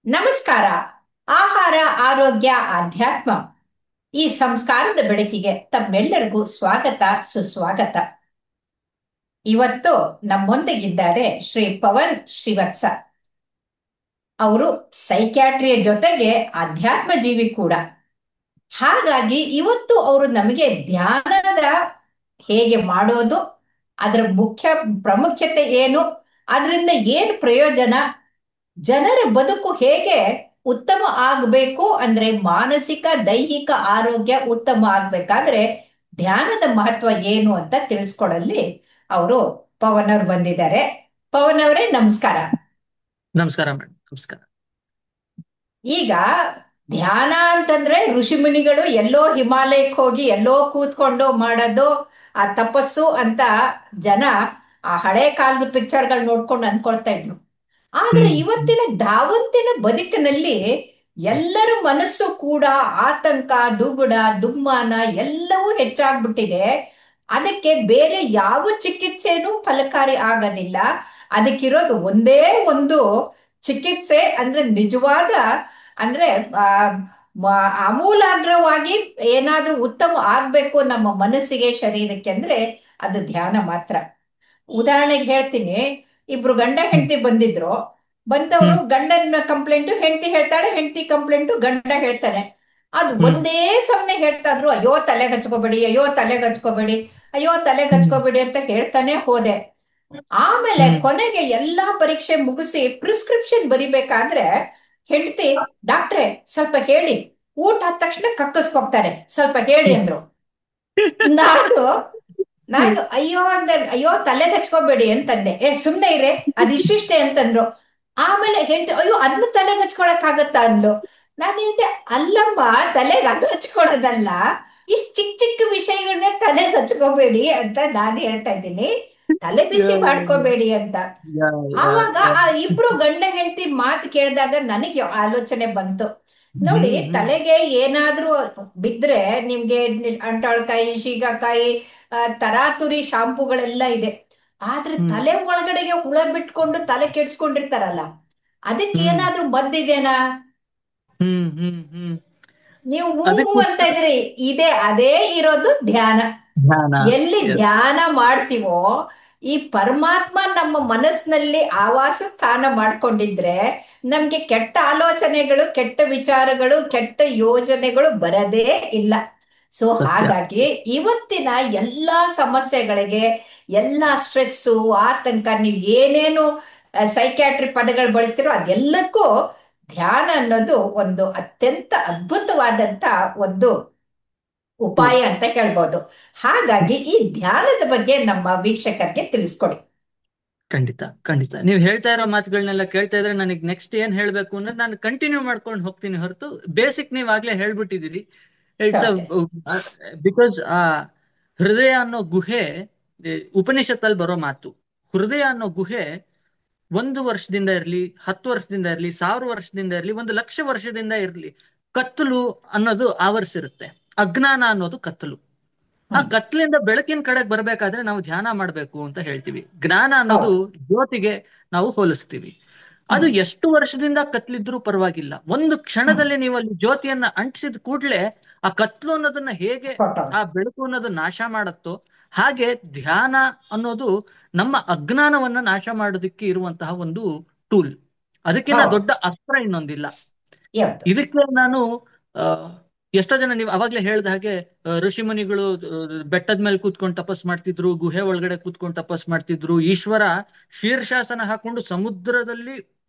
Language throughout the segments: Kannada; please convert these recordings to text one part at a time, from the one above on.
ನಮಸ್ಕಾರ. ಆಹಾರ, ಆರೋಗ್ಯ, ಆಧ್ಯಾತ್ಮ ಈ ಸಂಸ್ಕಾರದ ಬೆಳಕಿಗೆ ತಮ್ಮೆಲ್ಲರಿಗೂ ಸ್ವಾಗತ, ಸುಸ್ವಾಗತ. ಇವತ್ತು ನಮ್ಮೊಂದಿಗಿದ್ದಾರೆ ಶ್ರೀ ಪವನ್ ಶ್ರೀವತ್ಸ. ಅವರು ಸೈಕ್ಯಾಟ್ರಿಯ ಜೊತೆಗೆ ಆಧ್ಯಾತ್ಮ ಜೀವಿ ಕೂಡ. ಹಾಗಾಗಿ ಇವತ್ತು ಅವರು ನಮಗೆ ಧ್ಯಾನದ ಹೇಗೆ ಮಾಡೋದು, ಅದರ ಪ್ರಾಮುಖ್ಯತೆ ಏನು, ಅದರಿಂದ ಏನು ಪ್ರಯೋಜನ, ಜನರ ಬದುಕು ಹೇಗೆ ಉತ್ತಮ ಆಗಬೇಕು ಅಂದ್ರೆ ಮಾನಸಿಕ ದೈಹಿಕ ಆರೋಗ್ಯ ಉತ್ತಮ ಆಗ್ಬೇಕಾದ್ರೆ ಧ್ಯಾನದ ಮಹತ್ವ ಏನು ಅಂತ ತಿಳಿಸ್ಕೊಡಲ್ಲಿ ಅವರು ಪವನ್ ಅವ್ರು ಬಂದಿದ್ದಾರೆ. ಪವನ್ ಅವರೇ, ನಮಸ್ಕಾರ. ನಮಸ್ಕಾರ ಮೇಡಮ್, ನಮಸ್ಕಾರ. ಈಗ ಧ್ಯಾನ ಅಂತಂದ್ರೆ ಋಷಿ ಮುನಿಗಳು ಎಲ್ಲೋ ಹಿಮಾಲಯಕ್ಕೆ ಹೋಗಿ ಎಲ್ಲೋ ಕೂತ್ಕೊಂಡು ಮಾಡೋದು ಆ ತಪಸ್ಸು ಅಂತ ಜನ ಆ ಹಳೆ ಕಾಲದ ಪಿಕ್ಚರ್ಗಳು ನೋಡ್ಕೊಂಡು ಅನ್ಕೊಳ್ತಾ ಇದ್ರು. ಆದ್ರೆ ಹ್ಮ್ ಇವತ್ತಿನ ಧಾವಂತಿನ ಬದುಕಿನಲ್ಲಿ ಎಲ್ಲರ ಮನಸ್ಸು ಕೂಡ ಆತಂಕ, ದುಗುಡ, ದುಮ್ಮಾನ ಎಲ್ಲವೂ ಹೆಚ್ಚಾಗ್ಬಿಟ್ಟಿದೆ. ಅದಕ್ಕೆ ಬೇರೆ ಯಾವ ಚಿಕಿತ್ಸೆನೂ ಫಲಕಾರಿ ಆಗೋದಿಲ್ಲ. ಅದಕ್ಕಿರೋದು ಒಂದೇ ಒಂದು ಚಿಕಿತ್ಸೆ ಅಂದ್ರೆ ನಿಜವಾದ ಅಂದ್ರೆ ಆ ಆಮೂಲಾಗ್ರವಾಗಿ ಏನಾದ್ರೂ ಉತ್ತಮ ಆಗ್ಬೇಕು ನಮ್ಮ ಮನಸ್ಸಿಗೆ, ಶರೀರಕ್ಕೆ ಅಂದ್ರೆ ಅದು ಧ್ಯಾನ ಮಾತ್ರ. ಉದಾಹರಣೆಗೆ ಹೇಳ್ತೀನಿ. ಇಬ್ರು ಗಂಡ ಹ್ಮ್ ಹೆಂಡತಿ ಬಂದಿದ್ರು. ಬಂದವರು ಹ್ಮ್ ಗಂಡನ ಕಂಪ್ಲೇಂಟು ಹೆಂಡತಿ ಹೇಳ್ತಾಳೆ, ಹೆಂಡತಿ ಕಂಪ್ಲೇಂಟು ಗಂಡ ಹೇಳ್ತಾನೆ. ಅದು ಹ್ಮ್ ಒಂದೇ ಸಮನೆ ಹೇಳ್ತಾ ಇದ್ರು, ಅಯ್ಯೋ ತಲೆಗೆ ಹಚ್ಕೋಬೇಡಿ, ಅಯ್ಯೋ ತಲೆಗೆ ಹಚ್ಕೋಬೇಡಿ, ಅಯ್ಯೋ ತಲೆಗೆ ಹ್ಮ್ ಹಚ್ಕೋಬೇಡಿ ಅಂತ ಹೇಳ್ತಾನೆ ಹೋದೆ. ಆಮೇಲೆ ಹ್ಮ್ ಕೊನೆಗೆ ಎಲ್ಲಾ ಪರೀಕ್ಷೆ ಮುಗಿಸಿ ಪ್ರಿಸ್ಕ್ರಿಪ್ಷನ್ ಬರಿಬೇಕಾದ್ರೆ ಹೆಂಡತಿ, ಡಾಕ್ಟ್ರೆ ಸ್ವಲ್ಪ ಹೇಳಿ, ಊಟ ಆದ ತಕ್ಷಣ ಕಕ್ಕಸ್ಕೋಗ್ತಾರೆ, ಸ್ವಲ್ಪ ಹೇಳಿ ಹ್ಮ್ ಅಂದ್ರು. ನಾನು ನಾನು ಅಯ್ಯೋ ಅಂದೆ, ಅಯ್ಯೋ ತಲೆ ಹಚ್ಕೋಬೇಡಿ ಅಂತಂದೆ. ಸುಮ್ನೆ ಇರೆ, ಅದಿಷ್ಟಿಷ್ಟೇ ಅಂತಂದ್ರು. ಆಮೇಲೆ ಹೇಳ್ದೆ, ಅಯ್ಯೋ ಅದನ್ನು ತಲೆಗೆ ಹಚ್ಕೊಳಕ್ ಆಗತ್ತಾ ಅಂದ್ಲು. ನಾನು ಹೇಳ್ದೆ, ಅಲ್ಲಮ್ಮ, ತಲೆಗೆ ಅದು ಹಚ್ಕೊಳೋದಲ್ಲ, ಇಷ್ಟು ಚಿಕ್ಕ ಚಿಕ್ಕ ವಿಷಯಗಳನ್ನ ತಲೆಗೆ ಹಚ್ಕೋಬೇಡಿ ಅಂತ ನಾನು ಹೇಳ್ತಾ ಇದ್ದೀನಿ, ತಲೆ ಬಿಸಿ ಮಾಡ್ಕೋಬೇಡಿ ಅಂತ. ಯಾ ಯಾ ಆವಾಗ ಯಾ ಆ ಇಬ್ರು ಗಂಡ ಹೆಂಡತಿ ಮಾತು ಕೇಳಿದಾಗ ನನಗೆ ಆಲೋಚನೆ ಬಂತು. ನೋಡಿ, ಹ್ಮ್ ಹ್ಮ್ ತಲೆಗೆ ಏನಾದ್ರೂ ಬಿದ್ರೆ ನಿಮ್ಗೆ ಅಂಟಾಳ್ಕಾಯಿ, ಶೀಗಕಾಯಿ, ತರಾತುರಿ ಶಾಂಪುಗಳೆಲ್ಲ ಇದೆ. ಆದ್ರೆ ಹ್ಮ್ ತಲೆ ಒಳಗಡೆಗೆ ಹುಳ ಬಿಟ್ಕೊಂಡು ತಲೆ ಕೆಡ್ಸ್ಕೊಂಡಿರ್ತಾರಲ್ಲ, ಅದಕ್ಕೆ ಹ್ಮ್ ಏನಾದ್ರೂ ಮದ್ದಿದೆನಾ? ಹ್ಮ್ ಹ್ಮ್ ಹ್ಮ್ ನೀವು ಹೂ ಹೂ ಅಂತ ಅದಕ್ಕೋಸ್ಕರ ಇದ್ರಿ, ಇದೇ ಅದೇ ಇರೋದು ಧ್ಯಾನ. ಧ್ಯಾನ. ಎಲ್ಲಿ ಎಸ್. ಧ್ಯಾನ ಮಾಡ್ತೀವೋ ಈ ಪರಮಾತ್ಮ ನಮ್ಮ ಮನಸ್ಸಿನಲ್ಲಿ ಆವಾಸ ಸ್ಥಾನ ಮಾಡ್ಕೊಂಡಿದ್ರೆ ನಮ್ಗೆ ಕೆಟ್ಟ ಆಲೋಚನೆಗಳು, ಕೆಟ್ಟ ವಿಚಾರಗಳು, ಕೆಟ್ಟ ಯೋಜನೆಗಳು ಬರದೇ ಇಲ್ಲ. ಸೊ ಸತ್ಯ. ಹಾಗಾಗಿ ಇವತ್ತಿನ ಎಲ್ಲಾ ಸಮಸ್ಯೆಗಳಿಗೆ, ಎಲ್ಲಾ ಸ್ಟ್ರೆಸ್ಸು, ಆತಂಕ, ನೀವು ಏನೇನು ಸೈಕ್ಯಾಟ್ರಿ ಪದಗಳು ಬಳಸ್ತಿರೋ ಅದೆಲ್ಲಕ್ಕೂ ಧ್ಯಾನ ಅನ್ನೋದು ಒಂದು ಅತ್ಯಂತ ಅದ್ಭುತವಾದಂತ ಒಂದು ಉಪಾಯ ಟೂಲ್. ಅಂತ ಹೇಳ್ಬೋದು. ಹಾಗಾಗಿ ಈ ಧ್ಯಾನದ ಬಗ್ಗೆ ನಮ್ಮ ವೀಕ್ಷಕರಿಗೆ ತಿಳಿಸ್ಕೊಡಿ. ಖಂಡಿತ, ಖಂಡಿತ. ನೀವು ಹೇಳ್ತಾ ಇರೋ ಮಾತುಗಳನ್ನೆಲ್ಲ ಕೇಳ್ತಾ ಇದ್ರೆ ನನಗೆ ನೆಕ್ಸ್ಟ್ ಏನ್ ಹೇಳ್ಬೇಕು ಅನ್ನೋದು ನಾನು ಕಂಟಿನ್ಯೂ ಮಾಡ್ಕೊಂಡು ಹೋಗ್ತೀನಿ ಹೊರತು, ಬೇಸಿಕ್ ನೀವ್ ಆಗ್ಲೇ ಹೇಳ್ಬಿಟ್ಟಿದ್ದೀರಿ. It's a okay. ಬಿಕಾಸ್ ಆ ಹೃದಯ ಅನ್ನೋ ಗುಹೆ, ಉಪನಿಷತ್ತಲ್ಲಿ ಬರೋ ಮಾತು. ಹೃದಯ ಅನ್ನೋ ಗುಹೆ 1 ವರ್ಷದಿಂದ ಇರ್ಲಿ, 10 ವರ್ಷದಿಂದ ಇರ್ಲಿ, 1000 ವರ್ಷದಿಂದ ಇರ್ಲಿ, 1,00,000 ವರ್ಷದಿಂದ ಇರ್ಲಿ, ಕತ್ತಲು ಅನ್ನೋದು ಆವರಿಸಿರುತ್ತೆ. ಅಜ್ಞಾನ ಅನ್ನೋದು ಕತ್ತಲು. ಆ ಹ್ಮ್. ಕತ್ಲಿಂದ ಬೆಳಕಿನ ಕಡೆಗೆ ಬರ್ಬೇಕಾದ್ರೆ ನಾವು ಧ್ಯಾನ ಮಾಡ್ಬೇಕು ಅಂತ ಹೇಳ್ತೀವಿ. ಜ್ಞಾನ ಅನ್ನೋದು ಹೌದು. ಜ್ಯೋತಿಗೆ ನಾವು ಹೋಲಿಸ್ತೀವಿ. ಅದು ಹ್ಮ್. ಎಷ್ಟು ವರ್ಷದಿಂದ ಕತ್ಲಿದ್ರೂ ಪರವಾಗಿಲ್ಲ, ಒಂದು ಹ್ಮ್. ಕ್ಷಣದಲ್ಲಿ ನೀವು ಅಲ್ಲಿ ಜ್ಯೋತಿಯನ್ನ ಅಂಟಿಸಿದ ಕೂಡ್ಲೆ ಆ ಕತ್ಲು ಅನ್ನೋದನ್ನ ಹೇಗೆ ಕೊಟ್ಟವ್ರು. ಆ ಬೆಳಕು ಅನ್ನೋದು ನಾಶ ಮಾಡತ್ತೋ, ಹಾಗೆ ಧ್ಯಾನ ಅನ್ನೋದು ನಮ್ಮ ಅಜ್ಞಾನವನ್ನ ನಾಶ ಮಾಡೋದಕ್ಕೆ ಇರುವಂತಹ ಒಂದು ಟೂಲ್. ಅದಕ್ಕಿಂತ ಹೌದು. ದೊಡ್ಡ ಅಸ್ತ್ರ ಇನ್ನೊಂದಿಲ್ಲ. ಯಾವ್ದು? ಇದಕ್ಕೆ ನಾನು ಆ, ಎಷ್ಟೋ ಜನ ನೀವು ಅವಾಗ್ಲೇ ಹೇಳ್ದ ಹಾಗೆ ಋಷಿ ಮುನಿಗಳು ಬೆಟ್ಟದ ಮೇಲೆ ಕೂತ್ಕೊಂಡು ತಪಸ್ ಮಾಡ್ತಿದ್ರು, ಗುಹೆ ಒಳಗಡೆ ಕೂತ್ಕೊಂಡು ತಪಸ್ ಮಾಡ್ತಿದ್ರು. ಈಶ್ವರ ಶೀರ್ಷಾಸನ ಹಾಕೊಂಡು ಸಮುದ್ರದಲ್ಲಿ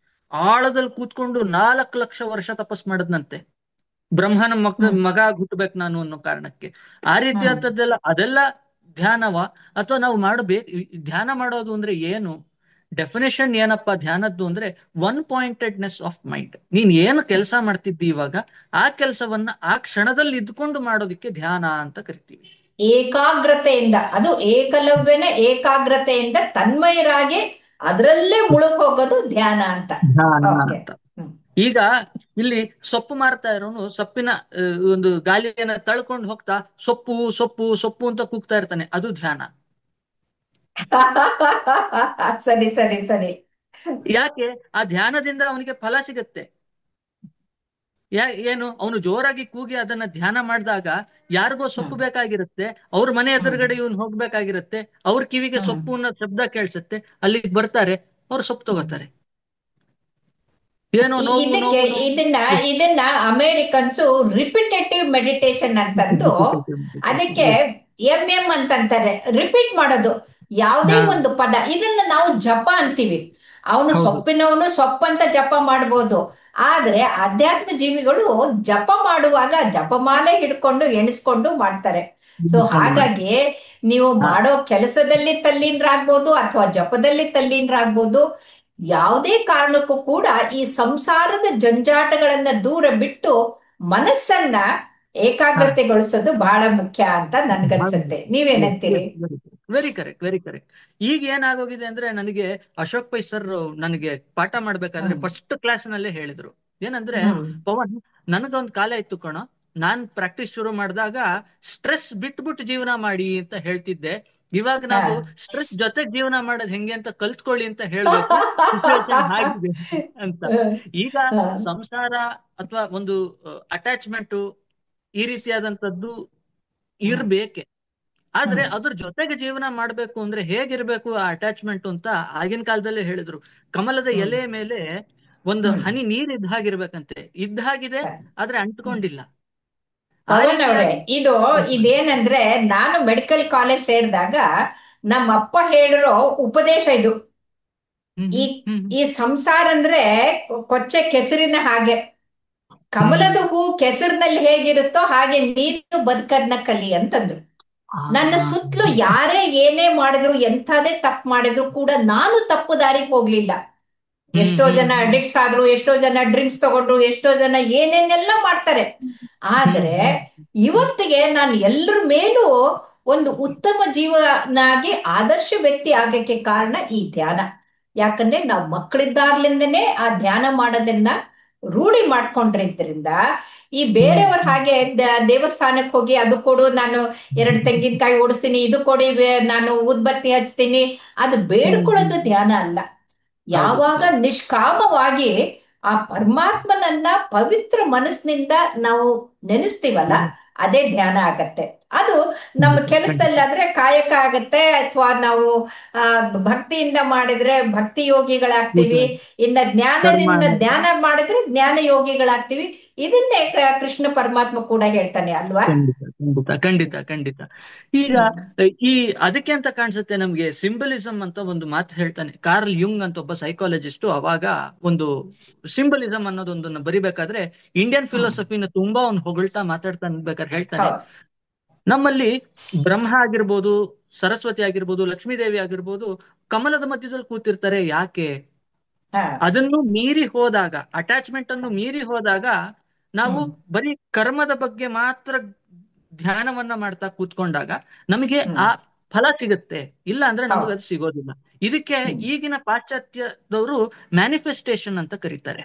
ಆಳದಲ್ಲಿ ಕೂತ್ಕೊಂಡು 4 ಲಕ್ಷ ವರ್ಷ ತಪಸ್ ಮಾಡದ್ನಂತೆ, ಬ್ರಹ್ಮನ ಹ್ಮ್. ಮಗ ಹುಟ್ಟಬೇಕು ನಾನು ಅನ್ನೋ ಕಾರಣಕ್ಕೆ. ಆ ಹ್ಮ್. ರೀತಿಯಾದದ್ದೆಲ್ಲ ಅದೆಲ್ಲ ಧ್ಯಾನವ? ಅಥವಾ ನಾವು ಮಾಡಬೇಕು? ಧ್ಯಾನ ಮಾಡೋದು ಅಂದ್ರೆ ಏನು? ಡೆಫಿನೇಷನ್ ಏನಪ್ಪಾ ಧ್ಯಾನದ್ದು ಅಂದ್ರೆ, ಒನ್ ಪಾಯಿಂಟೆಡ್ನೆಸ್ ಆಫ್ ಮೈಂಡ್. ನೀನ್ ಏನು ಕೆಲಸ ಮಾಡ್ತಿದ್ದಿ ಇವಾಗ, ಆ ಕೆಲಸವನ್ನ ಆ ಕ್ಷಣದಲ್ಲಿ ಇದ್ಕೊಂಡು ಮಾಡೋದಿಕ್ಕೆ ಧ್ಯಾನ ಅಂತ ಕರಿತೀವಿ. ಏಕಾಗ್ರತೆಯಿಂದ, ಅದು ಏಕಲವ್ಯನ ಏಕಾಗ್ರತೆಯಿಂದ ತನ್ಮಯರಾಗಿ ಅದರಲ್ಲೇ ಮುಳುಗ್ ಹೋಗೋದು ಧ್ಯಾನ ಅಂತ. ಧ್ಯಾನ ಓಕೆ. ಅಂತ. ಹ್ಮ್. ಈಗ ಇಲ್ಲಿ ಸೊಪ್ಪು ಮಾರ್ತಾ ಇರೋನು ಸೊಪ್ಪಿನ ಒಂದು ಗಾಲಿಯನ್ನ ತಳ್ಕೊಂಡು ಹೋಗ್ತಾ ಸೊಪ್ಪು ಸೊಪ್ಪು ಸೊಪ್ಪು ಅಂತ ಕೂಗ್ತಾ ಇರ್ತಾನೆ, ಅದು ಧ್ಯಾನ. ಸರಿ, ಸರಿ, ಸರಿ. ಯಾಕೆ? ಆ ಧ್ಯಾನದಿಂದ ಅವನಿಗೆ ಫಲ ಸಿಗತ್ತೆ. ಏನು ಅವನು ಜೋರಾಗಿ ಕೂಗಿ ಅದನ್ನ ಧ್ಯಾನ ಮಾಡಿದಾಗ ಯಾರಿಗೋ ಸೊಪ್ಪು ಹ್ಮ್ ಬೇಕಾಗಿರುತ್ತೆ, ಅವ್ರ ಮನೆ ಹ್ಮ್ ಎದುರುಗಡೆ ಇವನು ಹೋಗ್ಬೇಕಾಗಿರುತ್ತೆ, ಅವ್ರ ಕಿವಿಗೆ ಹ್ಮ್ ಸೊಪ್ಪು ಅನ್ನೋ ಶಬ್ದ ಕೇಳಿಸುತ್ತೆ, ಅಲ್ಲಿಗೆ ಬರ್ತಾರೆ, ಅವ್ರು ಸೊಪ್ಪು ಹ್ಮ್ ತಗೋತಾರೆ. ಏನೋ ನೋವು ಇದಕ್ಕೆ ನೋವು ನೋವು. ಇದನ್ನ ಇದನ್ನ ಅಮೇರಿಕನ್ಸು ರಿಪಿಟೇಟಿವ್ ಮೆಡಿಟೇಷನ್ ಅಂತಂದು ಅದಕ್ಕೆ ಎಂ ಅಂತಂತಾರೆ, ರಿಪೀಟ್ ಮಾಡೋದು ಯಾವುದೇ ಹಾ, ಒಂದು ಪದ. ಇದನ್ನ ನಾವು ಜಪ ಅಂತೀವಿ. ಅವನು ಹೌದು. ಸೊಪ್ಪಿನವನು ಸೊಪ್ಪಂತ ಜಪ ಮಾಡ್ಬೋದು. ಆದ್ರೆ ಅಧ್ಯಾತ್ಮ ಜೀವಿಗಳು ಜಪ ಮಾಡುವಾಗ ಜಪಮಾಲೆ ಹಿಡ್ಕೊಂಡು ಎಣಿಸ್ಕೊಂಡು ಮಾಡ್ತಾರೆ. ಸೊ ನಿಂತ್ಕೊಂಡು ಮಾಡ್ತಾರೆ. ಹಾಗಾಗಿ ನೀವು ಹಾ, ಮಾಡೋ ಕೆಲಸದಲ್ಲಿ ತಲ್ಲೀನರಾಗ್ಬೋದು ಅಥವಾ ಜಪದಲ್ಲಿ ತಲ್ಲೀನರಾಗ್ಬೋದು. ಯಾವುದೇ ಕಾರಣಕ್ಕೂ ಕೂಡ ಈ ಸಂಸಾರದ ಜಂಜಾಟಗಳನ್ನ ದೂರ ಬಿಟ್ಟು ಮನಸ್ಸನ್ನ ಹಾ. ಏಕಾಗ್ರತೆಗೊಳಿಸೋದು ಬಹಳ ಮುಖ್ಯ ಅಂತ ನನ್ಗನ್ಸುತ್ತೆ. ನೀವೇನಂತೀರಿ? Very correct, very correct. ಈಗ ಏನಾಗೋಗಿದೆ ಅಂದ್ರೆ, ನನಗೆ ಅಶೋಕ್ ಪೈ ಸರ್ ನನಗೆ ಪಾಠ ಮಾಡ್ಬೇಕಾದ್ರೆ ಹ್ಮ್ ಫಸ್ಟ್ ಕ್ಲಾಸ್ ನಲ್ಲೇ ಹೇಳಿದ್ರು ಏನಂದ್ರೆ, ಹ್ಮ್ ಪವನ್, ನನಗೊಂದ್ ಕಾಲ ಇತ್ತು ಕಣೋ, ನಾನ್ ಪ್ರಾಕ್ಟೀಸ್ ಶುರು ಮಾಡಿದಾಗ ಸ್ಟ್ರೆಸ್ ಬಿಟ್ಬಿಟ್ಟು ಜೀವನ ಮಾಡಿ ಅಂತ ಹೇಳ್ತಿದ್ದೆ. ಇವಾಗ ಹಾ ನಾವು ಸ್ಟ್ರೆಸ್ ಜೊತೆ ಜೀವನ ಮಾಡೋದು ಹೆಂಗೆ ಅಂತ ಕಲ್ತ್ಕೊಳ್ಳಿ ಅಂತ ಹೇಳ್ಬೇಕು, ಸಿಚುವೇಶನ್ ಆಗಿದೆ ಅಂತ. ಈಗ ಹಾ ಸಂಸಾರ ಅಥವಾ ಒಂದು ಅಟ್ಯಾಚ್ಮೆಂಟ್ ಈ ರೀತಿಯಾದಂತದ್ದು ಹ್ಮ್ ಇರ್ಬೇಕೆ. ಆದ್ರೆ ಹ್ಮ್ ಅದ್ರ ಜೊತೆಗೆ ಜೀವನ ಮಾಡ್ಬೇಕು ಅಂದ್ರೆ ಹೇಗಿರ್ಬೇಕು ಆ ಅಟ್ಯಾಚ್ಮೆಂಟ್ ಅಂತ ಆಗಿನ ಕಾಲದಲ್ಲೇ ಹೇಳಿದ್ರು. ಕಮಲದ ಹ್ಮ್ ಎಲೆ ಮೇಲೆ ಒಂದು ಹ್ಮ್ ಹನಿ ನೀರ್ ಇದ್ದ ಹಾಗಿರ್ಬೇಕಂತೆ, ಇದ್ದ ಹಾಗಿದೆ, ಆದ್ರೆ ಹ್ಮ್ ಅಂಟ್ಕೊಂಡಿಲ್ಲ. ಆ ಪವನ್ ಅವರೇ, ರೀತಿಯಾಗಿ ಇದು ಯೂಸ್ ಮಾಡಿ. ಇದೇನಂದ್ರೆ ನಾನು ಮೆಡಿಕಲ್ ಕಾಲೇಜ್ ಸೇರಿದಾಗ ನಮ್ಮ ಅಪ್ಪ ಹೇಳಿರೋ ಉಪದೇಶ ಇದು. ಹ್ಮ್ ಈ ಹ್ಮ್ ಈ ಸಂಸಾರ ಅಂದ್ರೆ ಕೊಚ್ಚೆ ಕೆಸರಿನ ಹಾಗೆ. ಹ್ಮ್ ಹ್ಮ್ ಕಮಲದ ಹೂ ಕೆಸರಿನಲ್ಲಿ ಹೇಗಿರುತ್ತೋ ಹಾಗೆ ನೀನು ಬದುಕದ್ನ ಕಲಿ ಅಂತಂದ್ರು. ನನ್ನ ಸುತ್ತಲೂ ಹ್ಮ್ ಯಾರೇ ಏನೇ ಮಾಡಿದ್ರು, ಎಂಥದೇ ತಪ್ಪು ಮಾಡಿದ್ರು ಕೂಡ ನಾನು ತಪ್ಪು ದಾರಿಗೆ ಹೋಗ್ಲಿಲ್ಲ. ಹ್ಮ್ ಎಷ್ಟೋ ಹ್ಮ್ ಜನ ಹ್ಮ್ ಅಡಿಕ್ಟ್ಸ್ ಆದ್ರು, ಎಷ್ಟೋ ಜನ ಡ್ರಿಂಕ್ಸ್ ತಗೊಂಡ್ರು, ಎಷ್ಟೋ ಜನ ಏನೇನೆಲ್ಲ ಮಾಡ್ತಾರೆ. ಹ್ಮ್ ಆದ್ರೆ ಹ್ಮ್ ಇವತ್ತಿಗೆ ನಾನು ಎಲ್ಲರ ಮೇಲೂ ಒಂದು ಉತ್ತಮ ಜೀವನಾಗಿ ಆದರ್ಶ ವ್ಯಕ್ತಿ ಆಗಕ್ಕೆ ಕಾರಣ ಈ ಧ್ಯಾನ. ಯಾಕಂದ್ರೆ ನಾವು ಮಕ್ಕಳಿದ್ದಾಗ್ಲಿಂದನೇ ಆ ಧ್ಯಾನ ಮಾಡೋದನ್ನ ರೂಢಿ ಮಾಡ್ಕೊಂಡಿದ್ರಿಂದ ಈ ಹ್ಮ್ ಬೇರೆಯವ್ರ ಹಾಗೆ ದೇವಸ್ಥಾನಕ್ಕೆ ಹೋಗಿ ಅದು ಕೊಡು, ನಾನು ಎರಡು ತೆಂಗಿನಕಾಯಿ ಓಡಿಸ್ತೀನಿ, ಇದು ಕೊಡಿ, ನಾನು ಊದ್ಬತ್ತಿ ಹಚ್ತೀನಿ, ಅದು ಹ್ಮ್ ಬೇಡ್ಕೊಳ್ಳೋದು ಹ್ಮ್. ಧ್ಯಾನ ಅಲ್ಲ. ಹೌದು ಯಾವಾಗ ಹೌದು. ನಿಷ್ಕಾಮವಾಗಿ ಆ ಪರಮಾತ್ಮನನ್ನ ಪವಿತ್ರ ಮನಸ್ಸಿನಿಂದ ನಾವು ನೆನೆಸ್ತೀವಲ್ಲ, ಹ್ಮ್. ಅದೇ ಧ್ಯಾನ ಆಗತ್ತೆ. ಅದು ನಮ್ಮ ಖಂಡಿತ ಖಂಡಿತ. ಕೆಲಸದಲ್ಲಾದ್ರೆ ಕಾಯಕ ಆಗತ್ತೆ, ಅಥವಾ ನಾವು ಆ ಭಕ್ತಿಯಿಂದ ಮಾಡಿದ್ರೆ ಭಕ್ತಿ ಯೋಗಿಗಳಾಗ್ತೀವಿ. ಹೌದು. ಇನ್ನ ಕರ್ಮ ಜ್ಞಾನದಿಂದ ಅನ್ನೋದು. ಧ್ಯಾನ ಮಾಡಿದ್ರೆ ಜ್ಞಾನ ಯೋಗಿಗಳಾಗ್ತೀವಿ. ಇದನ್ನೇ ಕೃಷ್ಣ ಪರಮಾತ್ಮ ಕೂಡ ಹೇಳ್ತಾನೆ ಅಲ್ವಾ? ಖಂಡಿತ ಖಂಡಿತ ಖಂಡಿತ ಖಂಡಿತ. ಈಗ ಹ್ಮ್ ಈ ಅದಕ್ಕೆ ಅಂತ ಕಾಣಿಸುತ್ತೆ ನಮ್ಗೆ ಸಿಂಬಲಿಸಂ ಅಂತ ಒಂದು ಮಾತು ಹೇಳ್ತಾನೆ ಕಾರ್ಲ್ ಯುಂಗ್ ಅಂತ ಒಬ್ಬ ಸೈಕಾಲಜಿಸ್ಟ್. ಅವಾಗ ಒಂದು ಸಿಂಬಲಿಸಂ ಅನ್ನೋದೊಂದನ್ನ ಬರಿಬೇಕಾದ್ರೆ ಇಂಡಿಯನ್ ಹ್ಮ್ ಫಿಲಾಸಫಿನ ತುಂಬಾ ಒಂದು ಹೊಗಳ್ತಾ ಮಾತಾಡ್ತಾ ಬೇಕಾದ್ರೆ ಹೇಳ್ತಾನೆ, ಹೌದು. ನಮ್ಮಲ್ಲಿ ಬ್ರಹ್ಮ ಆಗಿರ್ಬೋದು, ಸರಸ್ವತಿ ಆಗಿರ್ಬೋದು, ಲಕ್ಷ್ಮೀದೇವಿ ಆಗಿರ್ಬೋದು, ಕಮಲದ ಮಧ್ಯದಲ್ಲಿ ಕೂತಿರ್ತಾರೆ. ಯಾಕೆ? ಹಾ ಅದನ್ನು ಮೀರಿ ಹೋದಾಗ, ಅಟ್ಯಾಚ್ಮೆಂಟ್ ಅನ್ನು ಮೀರಿ ಹೋದಾಗ, ನಾವು ಹ್ಮ್ ಬರೀ ಕರ್ಮದ ಬಗ್ಗೆ ಮಾತ್ರ ಧ್ಯಾನವನ್ನ ಮಾಡ್ತಾ ಕೂತ್ಕೊಂಡಾಗ ನಮಗೆ ಹ್ಮ್ ಆ ಫಲ ಸಿಗುತ್ತೆ, ಇಲ್ಲ ಅಂದ್ರೆ ಹೌದು. ನಮಗದು ಸಿಗೋದಿಲ್ಲ. ಇದಕ್ಕೆ ಹ್ಮ್ ಈಗಿನ ಪಾಶ್ಚಾತ್ಯದವರು ಮ್ಯಾನಿಫೆಸ್ಟೇಷನ್ ಅಂತ ಕರೀತಾರೆ.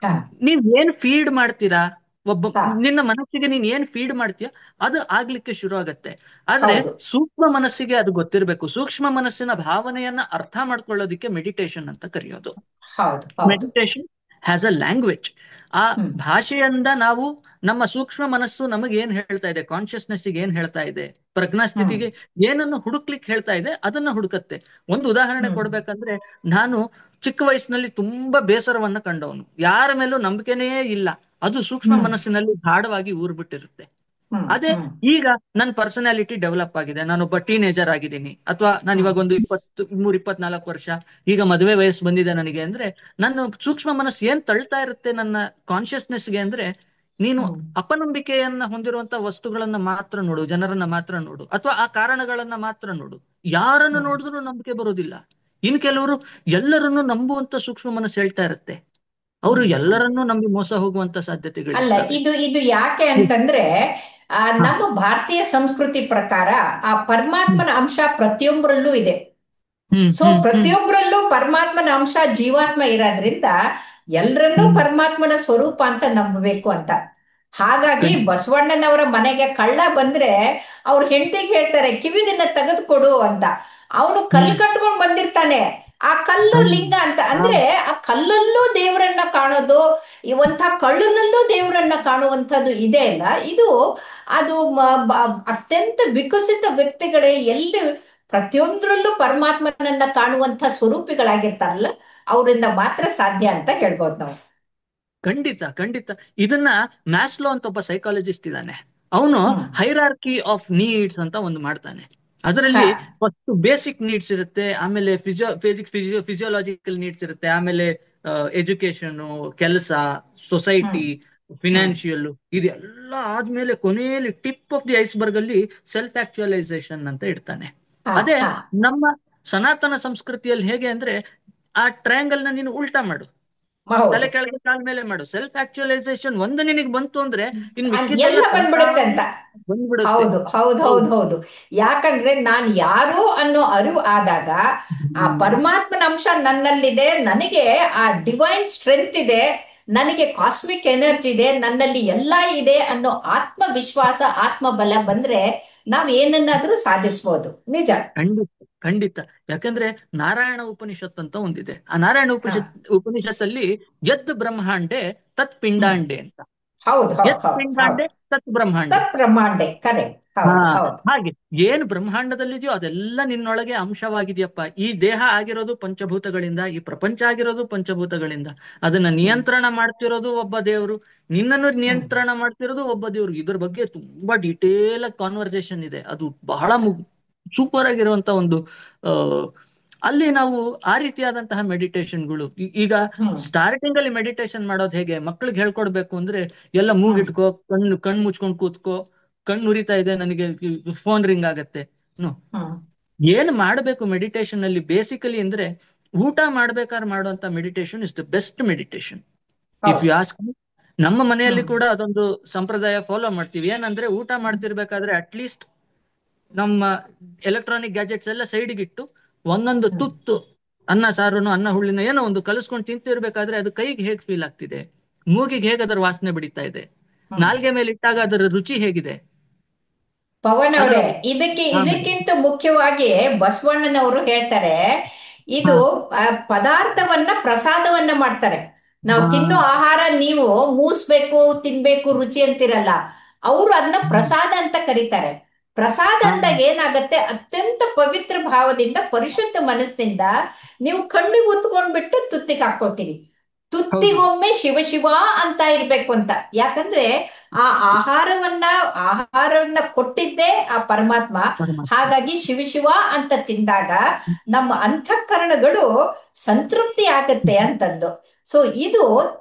ಹಾ ನೀವ್ ಏನ್ ಫೀಡ್ ಮಾಡ್ತೀರಾ, ಒಬ್ಬ ಹಾ ನಿನ್ನ ಮನಸ್ಸಿಗೆ ನೀನ್ ಏನ್ ಫೀಡ್ ಮಾಡ್ತೀಯ ಅದು ಆಗ್ಲಿಕ್ಕೆ ಶುರು ಆಗತ್ತೆ. ಆದ್ರೆ ಹೌದು ಸೂಕ್ಷ್ಮ ಮನಸ್ಸಿಗೆ ಅದು ಗೊತ್ತಿರ್ಬೇಕು. ಸೂಕ್ಷ್ಮ ಮನಸ್ಸಿನ ಭಾವನೆಯನ್ನ ಅರ್ಥ ಮಾಡ್ಕೊಳ್ಳೋದಿಕ್ಕೆ ಮೆಡಿಟೇಷನ್ ಅಂತ ಕರೆಯೋದು. ಹೌದು. ಹೌದು. Meditation has a language. ಆ ಹ್ಮ್ ಭಾಷೆಯಿಂದ ನಾವು ನಮ್ಮ ಸೂಕ್ಷ್ಮ ಮನಸ್ಸು ನಮಗೆ ಏನ್ ಹೇಳ್ತಾ ಇದೆ, ಕಾನ್ಶಿಯಸ್ನೆಸ್ ಏನ್ ಹೇಳ್ತಾ ಇದೆ, ಹ್ಮ್ ಪ್ರಜ್ಞಾಸ್ಥಿತಿಗೆ ಏನನ್ನು ಹುಡುಕ್ಲಿಕ್ಕೆ ಹೇಳ್ತಾ ಇದೆ, ಅದನ್ನ ಹುಡುಕತ್ತೆ. ಒಂದು ಉದಾಹರಣೆ ಹ್ಮ್ ಕೊಡ್ಬೇಕಂದ್ರೆ, ನಾನು ಚಿಕ್ಕ ವಯಸ್ಸಿನಲ್ಲಿ ತುಂಬಾ ಬೇಸರವನ್ನ ಕಂಡವನು, ಯಾರ ಮೇಲೂ ನಂಬಿಕೆನೇ ಇಲ್ಲ. ಅದು ಸೂಕ್ಷ್ಮ ಹ್ಮ್ ಮನಸ್ಸಿನಲ್ಲಿ ಗಾಢವಾಗಿ ಊರ್ಬಿಟ್ಟಿರುತ್ತೆ. ಹ್ಮ್ ಅದೇ ಹ್ಮ್ ಈಗ ನನ್ನ ಪರ್ಸನಾಲಿಟಿ ಡೆವಲಪ್ ಆಗಿದೆ, ನಾನೊಬ್ಬ ಟೀನೇಜರ್ ಆಗಿದ್ದೀನಿ, ಅಥವಾ ನಾನು ಹ್ಮ್ ಇವಾಗ ಒಂದು 23-24 ವರ್ಷ, ಈಗ ಮದುವೆ ವಯಸ್ಸು ಬಂದಿದೆ ನನಗೆ ಅಂದ್ರೆ, ನನ್ನ ಸೂಕ್ಷ್ಮ ಮನಸ್ಸು ಏನ್ ತಳ್ತಾ ಇರುತ್ತೆ ನನ್ನ ಕಾನ್ಶಿಯಸ್ನೆಸ್ಗೆ ಅಂದ್ರೆ, ನೀನು ಹ್ಮ್ ಅಪನಂಬಿಕೆಯನ್ನ ಹೊಂದಿರುವಂತ ವಸ್ತುಗಳನ್ನ ಮಾತ್ರ ನೋಡು, ಜನರನ್ನ ಮಾತ್ರ ನೋಡು, ಅಥವಾ ಆ ಕಾರಣಗಳನ್ನ ಮಾತ್ರ ನೋಡು. ಯಾರನ್ನು ಹ್ಮ್ ನೋಡಿದ್ರು ನಂಬಿಕೆ ಬರೋದಿಲ್ಲ. ಇನ್ ಕೆಲವರು ಎಲ್ಲರನ್ನು ನಂಬುವಂತ ಸೂಕ್ಷ್ಮ ಮನಸ್ಸು ಹೇಳ್ತಾ ಇರುತ್ತೆ, ಅವರು ಹ್ಮ್ ಎಲ್ಲರನ್ನೂ ನಂಬಿ ಮೋಸ ಹೋಗುವಂತ ಅಲ್ಲ, ಸಾಧ್ಯತೆಗಳಿರ್ತವೆ. ಇದು ಯಾಕೆ ಅಂತಂದ್ರೆ ಹ. ನಮ್ಮ ಭಾರತೀಯ ಸಂಸ್ಕೃತಿ ಪ್ರಕಾರ ಆ ಪರಮಾತ್ಮನ ಅಂಶ ಪ್ರತಿಯೊಬ್ಬರಲ್ಲೂ ಇದೆ. ಹ್ಮ್ ಸೊ ಹ್ಮ್ ಹ್ಮ್ ಪ್ರತಿಯೊಬ್ಬರಲ್ಲೂ ಪರಮಾತ್ಮನ ಅಂಶ ಜೀವಾತ್ಮ ಇರೋದ್ರಿಂದ ಎಲ್ಲರನ್ನೂ ಹ್ಮ್ ಪರಮಾತ್ಮನ ಸ್ವರೂಪ ಅಂತ ನಂಬಬೇಕು ಅಂತ. ಹಾಗಾಗಿ ಖಂಡಿತ. ಬಸವಣ್ಣನವರ ಮನೆಗೆ ಕಳ್ಳ ಬಂದ್ರೆ ಅವ್ರ ಹೆಂಡತಿಗೆ ಹೇಳ್ತಾರೆ ಕಿವಿದಿನ ತೆಗೆದುಕೊಡು ಅಂತ. ಅವನು ಕಲ್ ಹ್ಮ್ ಕಟ್ಕೊಂಡ್ ಬಂದಿರ್ತಾನೆ, ಆ ಕಲ್ಲು ಹ್ಮ್ ಲಿಂಗ ಅಂತ ಹಾ ಅಂದ್ರೆ ಆ ಕಲ್ಲಲ್ಲೂ ದೇವರನ್ನ ಕಾಣೋದು, ಇವಂಥ ಕಳ್ಳನಲ್ಲೂ ದೇವರನ್ನ ಕಾಣುವಂಥದ್ದು ಇದೆ ಅಲ್ಲ ಇದು. ಅದು ಅತ್ಯಂತ ವಿಕಸಿತ ವ್ಯಕ್ತಿಗಳೇ ಎಲ್ಲಿ ಪ್ರತಿಯೊಂದರಲ್ಲೂ ಪರಮಾತ್ಮನನ್ನ ಕಾಣುವಂಥ ಸ್ವರೂಪಿಗಳಾಗಿರ್ತಾರಲ್ಲ, ಅವರಿಂದ ಮಾತ್ರ ಸಾಧ್ಯ ಅಂತ ಹೇಳ್ಬೋದು ನಾವು. ಖಂಡಿತ ಖಂಡಿತ. ಇದನ್ನ ಮ್ಯಾಸ್ಲೋ ಅಂತ ಒಬ್ಬ ಸೈಕಾಲಜಿಸ್ಟ್ ಇದ್ದಾನೆ. ಅವನು ಹ್ಮ್. ಹೈರಾರ್ಕಿ ಆಫ್ ನೀಡ್ಸ್ ಅಂತ ಒಂದು ಮಾಡ್ತಾನೆ. ಹಾ. ಅದರಲ್ಲಿ ಫಸ್ಟ್ ಬೇಸಿಕ್ ನೀಡ್ಸ್ ಇರುತ್ತೆ, ಆಮೇಲೆ ಫಿಸಿಯೋಲಾಜಿಕಲ್ ನೀಡ್ಸ್ ಇರುತ್ತೆ, ಆಮೇಲೆ ಎಜುಕೇಶನ್, ಕೆಲಸ, ಹ್ಮ್. ಸೊಸೈಟಿ, ಹ್ಮ್. ಫಿನಾನ್ಷಿಯಲ್, ಇದೆಲ್ಲ ಆದ್ಮೇಲೆ ಕೊನೆಯಲ್ಲಿ ಟಿಪ್ ಆಫ್ ದಿ ಐಸ್ಬರ್ಗ್ ಅಲ್ಲಿ ಸೆಲ್ಫ್ ಆಕ್ಚುಯಲೈಸೇಷನ್ ಅಂತ ಇಡ್ತಾನೆ. ಹಾ. ಅದೇ ಹಾ. ನಮ್ಮ ಸನಾತನ ಸಂಸ್ಕೃತಿಯಲ್ಲಿ ಹೇಗೆ ಅಂದ್ರೆ, ಆ ಟ್ರಯಾಂಗಲ್ ನ ನೀನು ಉಲ್ಟಾ ಮಾಡು, ಹೌದು. ತಲೆ ಕೆಳಗೆ ಕಾಲ್ ಮೇಲೆ ಮಾಡು. ಸೆಲ್ಫ್ ಆಕ್ಚುಯಲೈಸೇಷನ್ ಒಂದು ನಿನಗೆ ಬಂತು ಅಂದ್ರೆ ಇನ್ ಎಲ್ಲ ಮಿಕ್ಕಿದ್ದೆಲ್ಲ ಬಂದ್ಬಿಡುತ್ತೆ ತಂತಾನೆ ಅಂತ. ಬಂದ್ಬಿಡುತ್ತೆ. ಹೌದು ಹೌದು ಹೌದು ಹೌದು. ಹೌದು. ಯಾಕಂದ್ರೆ ನಾನು ಯಾರು ಅನ್ನೋ ಅರಿವು ಆದಾಗ ಆ ಹ್ಮ್. ಪರಮಾತ್ಮನ ಅಂಶ ನನ್ನಲ್ಲಿದೆ, ನನಗೆ ಆ ಡಿವೈನ್ ಸ್ಟ್ರೆಂತ್ ಇದೆ, ನನಗೆ ಕಾಸ್ಮಿಕ್ ಎನರ್ಜಿ ಇದೆ, ನನ್ನಲ್ಲಿ ಎಲ್ಲ ಇದೆ ಅನ್ನೋ ಆತ್ಮವಿಶ್ವಾಸ, ಆತ್ಮಬಲ ಬಂದ್ರೆ ನಾವ್ ಏನನ್ನಾದ್ರೂ ಸಾಧಿಸ್ಬೋದು. ನಿಜ. ಖಂಡಿತ ಖಂಡಿತ. ಯಾಕಂದ್ರೆ ನಾರಾಯಣ ಉಪನಿಷತ್ ಅಂತ ಒಂದಿದೆ. ಆ ನಾರಾಯಣ ಹಾ. ಉಪನಿಷತ್ತಲ್ಲಿ ಯದ್ ಬ್ರಹ್ಮಾಂಡೆ ತತ್ ಹ್ಮ್. ಪಿಂಡಾಂಡೆ ಅಂತ. ಹೌದು ಹೌದು ಯತ್ ಹೌದು ಹೌದು. ಪಿಂಡಾಂಡೆ ತತ್ ಬ್ರಹ್ಮಾಂಡೆ. ತತ್ ಬ್ರಹ್ಮಾಂಡೆ ಕರೆಕ್ಟ್. ಹಾ, ಹೌದು ಹೌದು. ಹಾಗೆ ಏನು ಬ್ರಹ್ಮಾಂಡದಲ್ಲಿದೆಯೋ ಅದೆಲ್ಲ ನಿನ್ನೊಳಗೆ ಅಂಶವಾಗಿದೆಯಪ್ಪ. ಈ ದೇಹ ಆಗಿರೋದು ಪಂಚಭೂತಗಳಿಂದ, ಈ ಪ್ರಪಂಚ ಆಗಿರೋದು ಪಂಚಭೂತಗಳಿಂದ. ಅದನ್ನ ಹ್ಮ್. ನಿಯಂತ್ರಣ ಮಾಡ್ತಿರೋದು ಒಬ್ಬ ದೇವರು, ನಿನ್ನನ್ನು ಹ್ಮ್. ನಿಯಂತ್ರಣ ಮಾಡ್ತಿರೋದು ಒಬ್ಬ ದೇವರು. ಇದ್ರ ಬಗ್ಗೆ ತುಂಬಾ ಡಿಟೇಲ್ ಕಾನ್ವರ್ಸೇಷನ್ ಇದೆ. ಅದು ಬಹಳ ಸೂಪರ್ ಆಗಿರುವಂತ ಒಂದು ಆ ಅಲ್ಲಿ ನಾವು ಆ ರೀತಿಯಾದಂತಹ ಮೆಡಿಟೇಷನ್ಗಳು ಈಗ ಹ್ಮ್. ಸ್ಟಾರ್ಟಿಂಗ್ ಅಲ್ಲಿ ಮೆಡಿಟೇಷನ್ ಮಾಡೋದು ಹೇಗೆ ಮಕ್ಳಿಗೆ ಹೇಳ್ಕೊಡ್ಬೇಕು ಅಂದ್ರೆ, ಎಲ್ಲ ಹ್ಮ್. ಮೂಗಿಟ್ಕೋ, ಕಣ್ಣು ಮುಚ್ಕೊಂಡು ಕೂತ್ಕೋ, ಕಣ್ಣು ಉರಿತಾ ಇದೆ ನನಗೆ, ಫೋನ್ ರಿಂಗ್ ಆಗತ್ತೆ. No, hmm. ಏನ್ ಮಾಡ್ಬೇಕು ಮೆಡಿಟೇಷನ್ ಅಲ್ಲಿ ಬೇಸಿಕಲಿ ಅಂದ್ರೆ, ಊಟ ಮಾಡ್ಬೇಕಾದ್ರೆ ಮಾಡುವಂತ meditation is the best meditation if ಹೌದು. You ask. ನಮ್ಮ ಮನೆಯಲ್ಲಿ ಹ್ಮ್. ಕೂಡ ಅದೊಂದು ಸಂಪ್ರದಾಯ ಫಾಲೋ ಮಾಡ್ತೀವಿ. ಏನಂದ್ರೆ, ಊಟ ಮಾಡ್ತಿರ್ಬೇಕಾದ್ರೆ ಅಟ್ಲೀಸ್ಟ್ ನಮ್ಮ ಎಲೆಕ್ಟ್ರಾನಿಕ್ ಗ್ಯಾಜೆಟ್ಸ್ ಎಲ್ಲ ಸೈಡ್ಗೆ ಇಟ್ಟು ಒಂದೊಂದು ಹ್ಮ್. ತುತ್ತು ಅನ್ನ ಸಾರನು, ಅನ್ನ ಹುಳಿನ ಏನೋ ಒಂದು ಕಲಿಸ್ಕೊಂಡು ತಿಂತಿರ್ಬೇಕಾದ್ರೆ ಅದು ಕೈಗೆ ಹೇಗ್ ಫೀಲ್ ಆಗ್ತಿದೆ, ಮೂಗಿಗೆ ಹೇಗೆ ಅದರ ವಾಸನೆ ಬಿಡಿತಾ ಇದೆ, ಹ್ಮ್. ನಾಲ್ಗೆ ಮೇಲೆ ಇಟ್ಟಾಗ ಅದರ ರುಚಿ ಹೇಗಿದೆ, ಪವನ್ ಅದರ ಅವರೇ, ಆಮೇಲೆ ಇದಕ್ಕಿಂತ ಮುಖ್ಯವಾಗಿ ಬಸವಣ್ಣನವರು ಹೇಳ್ತಾರೆ, ಹಾ ಇದು ಪದಾರ್ಥವನ್ನ ಪ್ರಸಾದವನ್ನ ಮಾಡ್ತಾರೆ. ನಾವು ಹಾ ತಿನ್ನೋ ಆಹಾರ ನೀವು ಮೂಸ್ಬೇಕು, ತಿನ್ಬೇಕು, ರುಚಿ ಅಂತಿರಲ್ಲ, ಅವರು ಅದನ್ನ ಹ್ಮ್, ಪ್ರಸಾದ ಅಂತ ಕರೀತಾರೆ. ಪ್ರಸಾದ ಹಾ ಅಂದಾಗ ಏನಾಗತ್ತೆ, ಅತ್ಯಂತ ಪವಿತ್ರ ಭಾವದಿಂದ, ಪರಿಶುದ್ಧ ಮನಸ್ಸಿನಿಂದ ನೀವು ಕಣ್ಣಿಗೆ ಉತ್ಕೊಂಡ್ಬಿಟ್ಟು ತುತ್ತಿಗೆ ಹಾಕೊಳ್ತೀರಿ. ಹೌದು. ತುತ್ತಿಗೊಮ್ಮೆ ಶಿವ ಶಿವ ಅಂತ ಇರ್ಬೇಕು ಅಂತ. ಯಾಕಂದ್ರೆ ಆ ಆಹಾರವನ್ನ ಕೊಟ್ಟಿದ್ದೇ ಆ ಪರಮಾತ್ಮ. ಪರಮಾತ್ಮ. ಹಾಗಾಗಿ ಶಿವ ಶಿವ ಅಂತ ತಿಂದಾಗ ನಮ್ಮ ಅಂತಃಕರಣಗಳು ಸಂತೃಪ್ತಿ ಆಗತ್ತೆ ಅಂತಂದು. ಸೊ ಇದು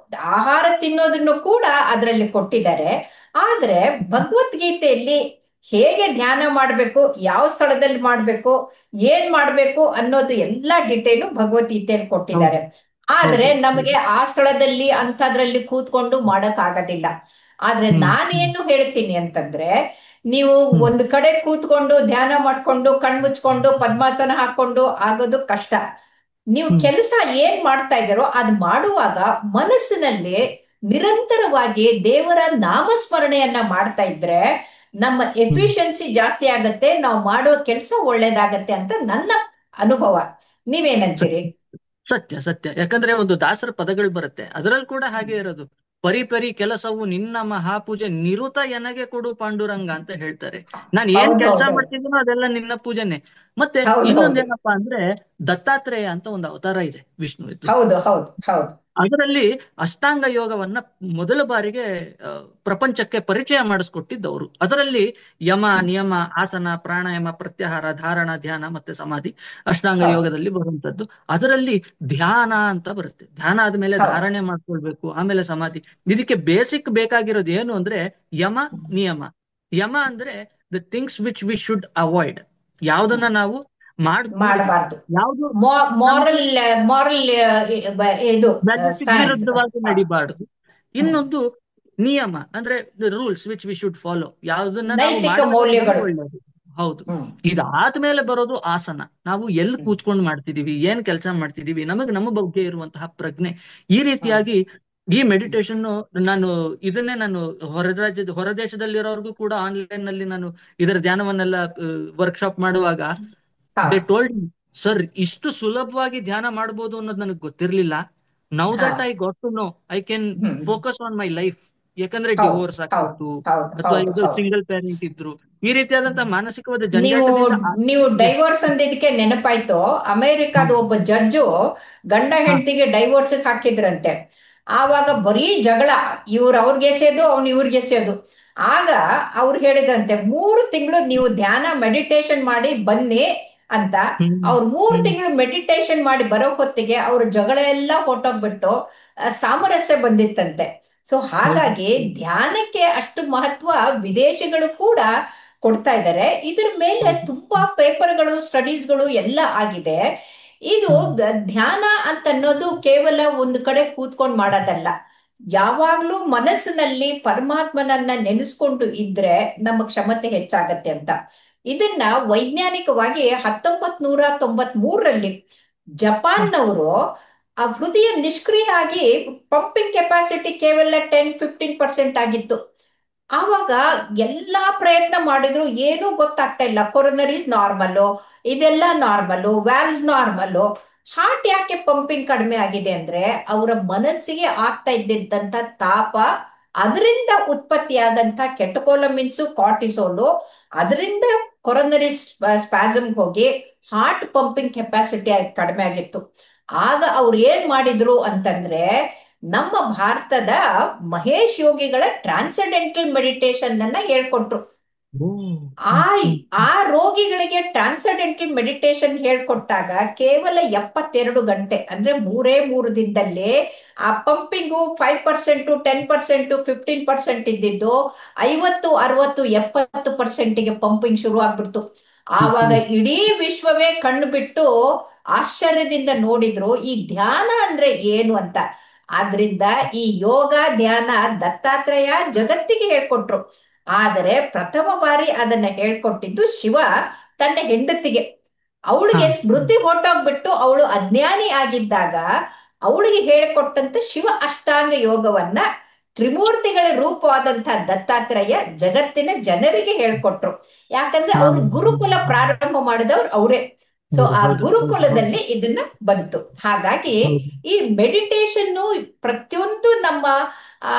ಆಹಾರ ತಿನ್ನೋದನ್ನು ಕೂಡ ಅದರಲ್ಲಿ ಕೊಟ್ಟಿದ್ದಾರೆ. ಆದ್ರೆ ಭಗವದ್ಗೀತೆಯಲ್ಲಿ ಹೇಗೆ ಧ್ಯಾನ ಮಾಡಬೇಕು, ಯಾವ ಸ್ಥಳದಲ್ಲಿ ಮಾಡಬೇಕು, ಏನ್ ಮಾಡಬೇಕು ಅನ್ನೋದು ಎಲ್ಲ ಡಿಟೇಲು ಭಗವದ್ಗೀತೆಯಲ್ಲಿ ಹೌದು ಕೊಟ್ಟಿದ್ದಾರೆ. ಆದ್ರೆ ಹೌದು ನಮಗೆ ಹೌದು. ಆ ಸ್ಥಳದಲ್ಲಿ ಅಂಥದ್ರಲ್ಲಿ ಕೂತ್ಕೊಂಡು ಮಾಡಕ್ ಆಗೋದಿಲ್ಲ. ಆದ್ರೆ ಹ್ಮ್ ಹ್ಮ್ ನಾನೇನು ಹೇಳ್ತೀನಿ ಅಂತಂದ್ರೆ, ನೀವು ಹ್ಮ್ ಒಂದು ಕಡೆ ಕೂತ್ಕೊಂಡು ಧ್ಯಾನ ಮಾಡ್ಕೊಂಡು ಕಣ್ಮುಚ್ಕೊಂಡು ಪದ್ಮಾಸನ ಹಾಕೊಂಡು ಆಗೋದು ಕಷ್ಟ. ನೀವು ಹ್ಮ್ ಕೆಲಸ ಏನ್ ಮಾಡ್ತಾ ಇದ್ದೀರೋ ಅದು ಮಾಡುವಾಗ ಮನಸ್ಸಿನಲ್ಲಿ ನಿರಂತರವಾಗಿ ದೇವರ ನಾಮಸ್ಮರಣೆಯನ್ನ ಮಾಡ್ತಾ ಇದ್ರೆ ನಮ್ಮ ಹ್ಮ್. ಎಫಿಷಿಯನ್ಸಿ ಜಾಸ್ತಿ ಆಗತ್ತೆ, ನಾವು ಮಾಡುವ ಕೆಲಸ ಒಳ್ಳೇದಾಗತ್ತೆ ಅಂತ ನನ್ನ ಅನುಭವ. ನೀವೇನಂತೀರಿ? ಸತ್ಯ ಸತ್ಯ. ಯಾಕಂದ್ರೆ ಒಂದು ದಾಸರ ಪದಗಳು ಬರುತ್ತೆ, ಅದರಲ್ಲಿ ಕೂಡ ಹಾಗೆ ಇರೋದು. ಪರಿ ಪರಿ ಕೆಲಸವು ನಿನ್ನ ಮಹಾಪೂಜೆ ನಿರುತ ಎನಗೆ ಕೊಡು ಪಾಂಡುರಂಗ ಅಂತ ಹೇಳ್ತಾರೆ. ನಾನು ಏನ್ ಹೌದು ಕೆಲಸ ಹೌದು ಮಾಡ್ತಿದ್ದೀನೋ ಅದೆಲ್ಲ ನಿನ್ನ ಪೂಜೆನೆ. ಮತ್ತೆ ಹೌದು ಹೌದು ಇನ್ನೊಂದೇನಪ್ಪಾ ಅಂದ್ರೆ, ದತ್ತಾತ್ರೇಯ ಅಂತ ಒಂದು ಅವತಾರ ಇದೆ ವಿಷ್ಣುವಿದ್ದು. ಹೌದು ಹೌದು ಹೌದು. ಅದರಲ್ಲಿ ಅಷ್ಟಾಂಗ ಯೋಗವನ್ನ ಮೊದಲ ಬಾರಿಗೆ ಆ, ಪ್ರಪಂಚಕ್ಕೆ ಪರಿಚಯ ಮಾಡಿಸ್ಕೊಟ್ಟಿದ್ದವರು. ಅದರಲ್ಲಿ ಯಮ, ಹ್ಮ್. ನಿಯಮ, ಆಸನ, ಪ್ರಾಣಾಯಾಮ, ಪ್ರತ್ಯಾಹಾರ, ಧಾರಣ, ಧ್ಯಾನ ಮತ್ತೆ ಸಮಾಧಿ ಅಷ್ಟಾಂಗ ಹೌದು ಯೋಗದಲ್ಲಿ ಬರುವಂತದ್ದು. ಅದರಲ್ಲಿ ಧ್ಯಾನ ಅಂತ ಬರುತ್ತೆ. ಧ್ಯಾನ ಆದ್ಮೇಲೆ ಹೌದು. ಧಾರಣೆ ಮಾಡ್ಕೊಳ್ಬೇಕು, ಆಮೇಲೆ ಸಮಾಧಿ. ಇದಕ್ಕೆ ಬೇಸಿಕ್ ಬೇಕಾಗಿರೋದು ಏನು ಅಂದ್ರೆ ಯಮ, ನಿಯಮ. ಯಮ ಅಂದ್ರೆ the things which we should avoid, ಯಾವ್ದನ್ನ ನಾವು ಮಾಡಕೂಡ್ದು, ಮಾಡಬಾರ್ದು. ಯಾವುದು ನಮಗೆ ಮಾರಲ್ ಮಾರಲ್ ಇದು ವ್ಯಾಲ್ಯೂಸಿಗೆ ಸೈನ್ಸ್. ವಿರುದ್ಧವಾಗಿ ನಡಿಬಾರ್ದು. ಇನ್ನೊಂದು ನಿಯಮ ಅಂದ್ರೆ rules which we should follow, ಯಾವ್ದನ್ನ ನಾವು ನೈತಿಕ ಮಾಡಿದ್ರೆ ನಮಗೆ ಮೌಲ್ಯಗಳು. ಒಳ್ಳೇದು. ಹೌದು. ಹ್ಮ್. ಇದಾದ್ಮೇಲೆ ಬರೋದು ಆಸನ. ನಾವು ಎಲ್ಲಿ ಹ್ಮ್. ಕೂತ್ಕೊಂಡು ಮಾಡ್ತಿದೀವಿ, ಏನ್ ಕೆಲಸ ಮಾಡ್ತಿದೀವಿ, ನಮಗೆ ನಮ್ಮ ಬಗ್ಗೆ ಇರುವಂತಹ ಪ್ರಜ್ಞೆ. ಈ ಹ್ಮ್. ರೀತಿಯಾಗಿ ಈ ಮೆಡಿಟೇಷನ್ ನಾನು ಇದನ್ನೇ ನಾನು ಹೊರ ದೇಶದಲ್ಲಿರೋರ್ಗು ಕೂಡ ಆನ್ಲೈನ್ ನಲ್ಲಿ ನಾನು ಇದರ ಧ್ಯಾನವನ್ನೆಲ್ಲ ವರ್ಕ್ಶಾಪ್ ಮಾಡುವಾಗ ದೇ ಹೌದು. ಟೋಲ್ಡ್ ಸರ್, ಇಷ್ಟು ಸುಲಭವಾಗಿ ಧ್ಯಾನ ಮಾಡ್ಬೋದು ಅನ್ನೋದು ನನಗೆ ಗೊತ್ತಿರ್ಲಿಲ್ಲ. ನೌ ಹಾ. That I got to know, I can hmm. Focus on my life. ಯಾಕಂದ್ರೆ ಹೌದು ಡಿವೋರ್ಸ್ ಹೌದು ಆಗ್ತಿತ್ತು, ಹೌದು ಅಥವಾ ಹೌದು ಇದು ಹೌದು. ಸಿಂಗಲ್ ಪೇರೆಂಟ್ ಇದ್ರು, ಈ ರೀತಿಯಾದಂತಹ ಮಾನಸಿಕವಾದ ನೀವು ಜಂಜಾಟದಿಂದ ನೀವು ಡೈವೋರ್ಸ್ ಅಂದಿದ್ದಕ್ಕೆ ನೆನಪಾಯ್ತು. ಅಮೆರಿಕಾದ ಒಬ್ಬ ಜಡ್ಜು ಗಂಡ ಹಾ. ಹೆಂಡತಿಗೆ ಡೈವೋರ್ಸ್ ಹಾಕಿದ್ರಂತೆ. ಆವಾಗ ಬರೀ ಜಗಳ, ಇವ್ರು ಅವ್ರಿಗೆ ಎಸೆಯೋದು, ಅವ್ನು ಇವ್ರಿಗೆ ಎಸೆಯೋದು. ಆಗ ಅವ್ರು ಹೇಳಿದ್ರಂತೆ 3 ತಿಂಗಳು ನೀವು ಧ್ಯಾನ ಮೆಡಿಟೇಷನ್ ಮಾಡಿ ಬನ್ನಿ ಅಂತ. ಹ್ಮ್ ಅವ್ರು ಮೂರು ಹ್ಮ್ ತಿಂಗಳು ಮೆಡಿಟೇಷನ್ ಮಾಡಿ ಬರೋ ಹೊತ್ತಿಗೆ ಅವ್ರ ಜಗಳ ಎಲ್ಲ ಹೊಟ್ಟೋಗ್ಬಿಟ್ಟು ಸಾಮರಸ್ಯ ಬಂದಿತ್ತಂತೆ. ಸೊ ಹೌದು. ಹಾಗಾಗಿ ಧ್ಯಾನಕ್ಕೆ ಅಷ್ಟು ಮಹತ್ವ ವಿದೇಶಿಗಳು ಕೂಡ ಕೊಡ್ತಾ ಇದ್ದಾರೆ. ಇದ್ರ ಮೇಲೆ ಹೌದು. ತುಂಬಾ ಪೇಪರ್ಗಳು, ಸ್ಟಡೀಸ್ಗಳು ಎಲ್ಲ ಆಗಿದೆ. ಇದು ಹ್ಮ್ ಧ್ಯಾನ ಅಂತ ಅನ್ನೋದು ಕೇವಲ ಒಂದು ಕಡೆ ಕೂತ್ಕೊಂಡು ಮಾಡೋದಲ್ಲ. ಯಾವಾಗ್ಲೂ ಮನಸ್ಸಿನಲ್ಲಿ ಪರಮಾತ್ಮನನ್ನ ನೆನೆಸ್ಕೊಂಡು ಇದ್ರೆ ನಮ್ಮ ಕ್ಷಮತೆ ಹೆಚ್ಚಾಗತ್ತೆ ಅಂತ. ಇದನ್ನ ವೈಜ್ಞಾನಿಕವಾಗಿ 1993ರಲ್ಲಿ ಹ್ಮ್ ಜಪಾನ್ನವರು ಆ ಹೃದಯ ನಿಷ್ಕ್ರಿಯ ಆಗಿ ಪಂಪಿಂಗ್ ಕೆಪಾಸಿಟಿ ಕೇವಲ 10-15% ಆಗಿತ್ತು. ಆವಾಗ ಎಲ್ಲಾ ಪ್ರಯತ್ನ ಮಾಡಿದ್ರು ಏನೂ ಗೊತ್ತಾಗ್ತಾ ಇಲ್ಲ. ಕೊರೊನರೀಸ್ ನಾರ್ಮಲ್ಲು, ಇದೆಲ್ಲ ನಾರ್ಮಲ್ಲು, ವ್ಯಾಲ್ವ್ಸ್ ನಾರ್ಮಲ್ಲು. ಹಾರ್ಟ್ ಯಾಕೆ ಪಂಪಿಂಗ್ ಕಡಿಮೆ ಆಗಿದೆ ಅಂದ್ರೆ ಅವರ ಮನಸ್ಸಿಗೆ ಆಗ್ತಾ ಇದ್ದಿದ್ದಂತ ತಾಪ, ಅದರಿಂದ ಉತ್ಪತ್ತಿಯಾದಂತ ಕೆಟಕೋಲಮಿನ್ಸು, ಕಾರ್ಟಿಸೋಲು, ಅದರಿಂದ ಕೊರೊನರಿ ಸ್ಪಾಸಮ್ ಹೋಗಿ ಹಾರ್ಟ್ ಪಂಪಿಂಗ್ ಕೆಪಾಸಿಟಿ ಕಡಿಮೆ ಆಗಿತ್ತು. ಆಗ ಅವ್ರು ಏನ್ ಮಾಡಿದ್ರು ಅಂತಂದ್ರೆ ನಮ್ಮ ಭಾರತದ ಮಹೇಶ್ ಯೋಗಿಗಳ ಟ್ರಾನ್ಸೆಂಡೆಂಟಲ್ ಮೆಡಿಟೇಷನ್ ಅನ್ನ ಹೇಳ್ಕೊಟ್ರು. ಓ. ಆ ಹ್ಮ್ ಹ್ಮ್ ಆ ರೋಗಿಗಳಿಗೆ ಟ್ರಾನ್ಸೆಂಡೆಂಟಲ್ ಮೆಡಿಟೇಷನ್ ಹೇಳ್ಕೊಟ್ಟಾಗ ಕೇವಲ 72 ಗಂಟೆ ಅಂದ್ರೆ 3 ದಿನದಲ್ಲೇ ಆ ಪಂಪಿಂಗು 5%, 10%, 15% ಇದ್ದಿದ್ದು 50, 60, 70%ಗೆ ಪಂಪಿಂಗ್ ಶುರು ಆಗ್ಬಿಡ್ತು. ಆವಾಗ ಹ್ಮ್ ಇಡೀ ವಿಶ್ವವೇ ಕಣ್ಣು ಬಿಟ್ಟು ಆಶ್ಚರ್ಯದಿಂದ ನೋಡಿದ್ರು ಈ ಧ್ಯಾನ ಅಂದ್ರೆ ಏನು ಅಂತ. ಆದ್ರಿಂದ ಈ ಯೋಗ ಧ್ಯಾನ ದತ್ತಾತ್ರೇಯ ಜಗತ್ತಿಗೆ ಹೇಳ್ಕೊಟ್ರು. ಆದರೆ ಪ್ರಥಮ ಬಾರಿ ಅದನ್ನ ಹೇಳ್ಕೊಟ್ಟಿದ್ದು ಶಿವ ತನ್ನ ಹೆಂಡತಿಗೆ. ಹಾ. ಅವಳಿಗೆ ಸ್ಮೃತಿ ಹೊಟ್ಟೋಗ್ಬಿಟ್ಟು ಅವಳು ಅಜ್ಞಾನಿ ಆಗಿದ್ದಾಗ ಅವಳಿಗೆ ಹೇಳಿಕೊಟ್ಟಂತ ಶಿವ ಅಷ್ಟಾಂಗ ಯೋಗವನ್ನ ತ್ರಿಮೂರ್ತಿಗಳ ರೂಪವಾದಂತಹ ದತ್ತಾತ್ರೇಯ ಜಗತ್ತಿನ ಜನರಿಗೆ ಹೇಳ್ಕೊಟ್ರು. ಯಾಕಂದ್ರೆ ಹಾ. ಅವರು ಗುರುಕುಲ ಪ್ರಾರಂಭ ಮಾಡಿದವ್ರು ಅವರೇ. ಸೊ ಹೌದು ಆ ಹೌದು ಹೌದು ಹೌದು ಗುರುಕುಲದಲ್ಲಿ ಇದನ್ನ ಬಂತು. ಹಾಗಾಗಿ ಹೌದು. ಈ ಮೆಡಿಟೇಷನ್ನು ಪ್ರತಿಯೊಂದು ನಮ್ಮ ಆ,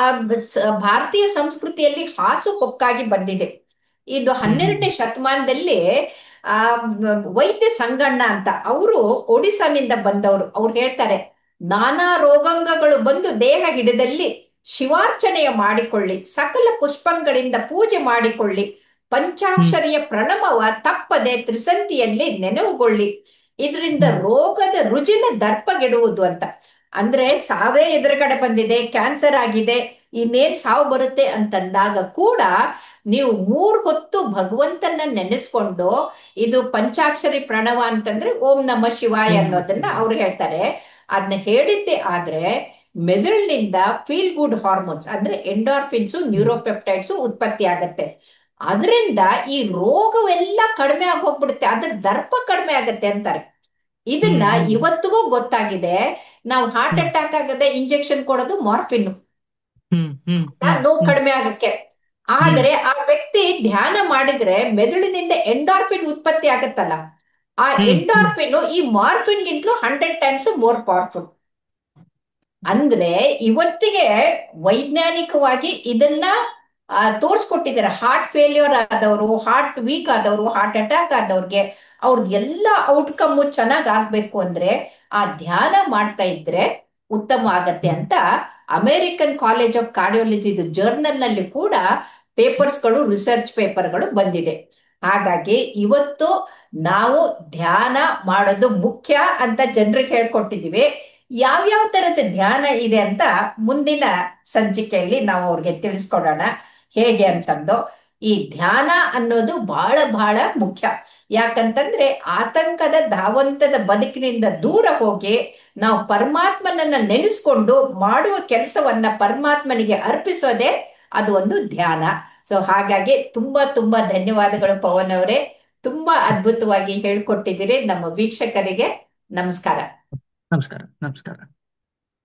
ಭಾರತೀಯ ಸಂಸ್ಕೃತಿಯಲ್ಲಿ ಹಾಸುಹೊಕ್ಕಾಗಿ ಬಂದಿದೆ. ಇದು ಹ್ಮ್ 12ನೇ ಶತಮಾನದಲ್ಲಿ ಆ ವೈದ್ಯ ಸಂಗಣ್ಣ ಅಂತ, ಅವರು ಒಡಿಸ್ಸಾನಿಂದ ಬಂದವರು. ಅವ್ರು ಹೇಳ್ತಾರೆ, ನಾನಾ ರೋಗಾಂಗಗಳು ಬಂದು ದೇಹ ಹಿಡಿದಲ್ಲಿ ಶಿವಾರ್ಚನೆಯ ಮಾಡಿಕೊಳ್ಳಿ, ಸಕಲ ಪುಷ್ಪಗಳಿಂದ ಪೂಜೆ ಮಾಡಿಕೊಳ್ಳಿ, ಹ್ಮ್ ಪಂಚಾಕ್ಷರಿಯ ಪ್ರಣಮವ ತಪ್ಪದೆ ತ್ರಿಸಂತಿಯಲ್ಲಿ ನೆನವುಗೊಳ್ಳಿ, ಇದರಿಂದ ಹ್ಮ್ ರೋಗದ ರುಜಿನ ದರ್ಪಗೆಡುವುದು ಅಂತ. ಅಂದ್ರೆ ಸಾವೇ ಎದುರುಗಡೆ ಬಂದಿದೆ, ಕ್ಯಾನ್ಸರ್ ಆಗಿದೆ, ಇನ್ನೇನ್ ಸಾವು ಬರುತ್ತೆ ಅಂತಂದಾಗ ಕೂಡ ನೀವು 3 ಹೊತ್ತು ಭಗವಂತನ ನೆನೆಸ್ಕೊಂಡು, ಇದು ಪಂಚಾಕ್ಷರಿ ಪ್ರಣವ ಅಂತಂದ್ರೆ ಓಂ ನಮ ಶಿವಾಯ ಹ್ಮ್ ಅನ್ನೋದನ್ನ ಅವ್ರು ಹೇಳ್ತಾರೆ. ಅದನ್ನ ಹೇಳಿದ್ದೆ ಆದ್ರೆ ಮೆದುಳಿನಿಂದ ಫೀಲ್ ಗುಡ್ ಹಾರ್ಮೋನ್ಸ್ ಅಂದ್ರೆ ಎಂಡಾರ್ಫಿನ್ಸು, ಹ್ಮ್ ನ್ಯೂರೋಪೆಪ್ಟೈಡ್ಸು ಉತ್ಪತ್ತಿ ಆಗತ್ತೆ. ಅದರಿಂದ ಈ ರೋಗವೆಲ್ಲ ಕಡಿಮೆ ಆಗಿ ಹೋಗ್ಬಿಡುತ್ತೆ, ಅದ್ರ ದರ್ಪ ಕಡಿಮೆ ಆಗತ್ತೆ ಅಂತಾರೆ. ಇದನ್ನ ಹ್ಮ್ ಹ್ಮ್ ಇವತ್ತಿಗೂ ಗೊತ್ತಾಗಿದೆ. ನಾವು ಹಾರ್ಟ್ ಹ್ಮ್ ಅಟ್ಯಾಕ್ ಆಗದೆ ಇಂಜೆಕ್ಷನ್ ಕೊಡೋದು ಮಾರ್ಫಿನ್, ಹ್ಮ್ ಹ್ಮ್ ಹ್ಮ್ ನೋವು ಹ್ಮ್ ಕಡಿಮೆ ಆಗಕ್ಕೆ. ಹ್ಮ್ ಆದರೆ ಆ ವ್ಯಕ್ತಿ ಧ್ಯಾನ ಮಾಡಿದ್ರೆ ಮೆದುಳಿನಿಂದ ಎಂಡಾರ್ಫಿನ್ ಉತ್ಪತ್ತಿ ಆಗತ್ತಲ್ಲ, ಆ ಹ್ಮ್ ಹ್ಮ್ ಎಂಡಾರ್ಫಿನ್ ಈ ಮಾರ್ಫಿನ್ಗಿಂತಲೂ 100 ಟೈಮ್ಸ್ ಮೋರ್ ಪವರ್ಫುಲ್. ಅಂದ್ರೆ ಇವತ್ತಿಗೆ ವೈಜ್ಞಾನಿಕವಾಗಿ ಇದನ್ನ ತೋರಿಸ್ಕೊಟ್ಟಿದ್ದಾರೆ. ಹಾರ್ಟ್ ಫೇಲ್ಯೂರ್ ಆದವರು, ಹಾರ್ಟ್ ವೀಕ್ ಆದವರು, ಹಾರ್ಟ್ ಅಟ್ಯಾಕ್ ಆದವ್ರಿಗೆ ಅವ್ರದ್ದು ಎಲ್ಲ ಔಟ್ಕಮ್ ಚೆನ್ನಾಗ್ ಆಗ್ಬೇಕು ಅಂದ್ರೆ ಆ ಧ್ಯಾನ ಮಾಡ್ತಾ ಇದ್ರೆ ಉತ್ತಮ ಆಗತ್ತೆ ಹ್ಮ್ ಅಂತ American college of cardiology journal ನಲ್ಲಿ ಕೂಡ ಪೇಪರ್ಸ್ಗಳು, ರಿಸರ್ಚ್ ಪೇಪರ್ಗಳು ಬಂದಿದೆ. ಹಾಗಾಗಿ ಇವತ್ತು ನಾವು ಧ್ಯಾನ ಮಾಡೋದು ಮುಖ್ಯ ಅಂತ ಜನರಿಗೆ ಹೇಳ್ಕೊಟ್ಟಿದೀವಿ. ಯಾವ್ಯಾವ ತರದ ಧ್ಯಾನ ಇದೆ ಅಂತ ಮುಂದಿನ ಸಂಚಿಕೆಯಲ್ಲಿ ನಾವು ಅವ್ರಿಗೆ ತಿಳಿಸ್ಕೊಡೋಣ ಹೇಗೆ ಅಂತಂದು. ಈ ಧ್ಯಾನ ಅನ್ನೋದು ಬಹಳ ಬಹಳ ಮುಖ್ಯ. ಯಾಕಂತಂದ್ರೆ ಆತಂಕದ ಧಾವಂತದ ಬದುಕಿನಿಂದ ದೂರ ಹೋಗಿ ನಾವು ಪರಮಾತ್ಮನನ್ನ ನೆನೆಸ್ಕೊಂಡು ಮಾಡುವ ಕೆಲಸವನ್ನ ಪರಮಾತ್ಮನಿಗೆ ಅರ್ಪಿಸೋದೇ ಅದು ಒಂದು ಧ್ಯಾನ. ಸೊ ಹಾಗಾಗಿ ತುಂಬಾ ತುಂಬಾ ಧನ್ಯವಾದಗಳು ಪವನ್ ಅವರೇ. ತುಂಬಾ ಅದ್ಭುತವಾಗಿ ಹೇಳ್ಕೊಟ್ಟಿದ್ದೀರಿ. ನಮ್ಮ ವೀಕ್ಷಕರಿಗೆ ನಮಸ್ಕಾರ. ನಮಸ್ಕಾರ. ನಮಸ್ಕಾರ.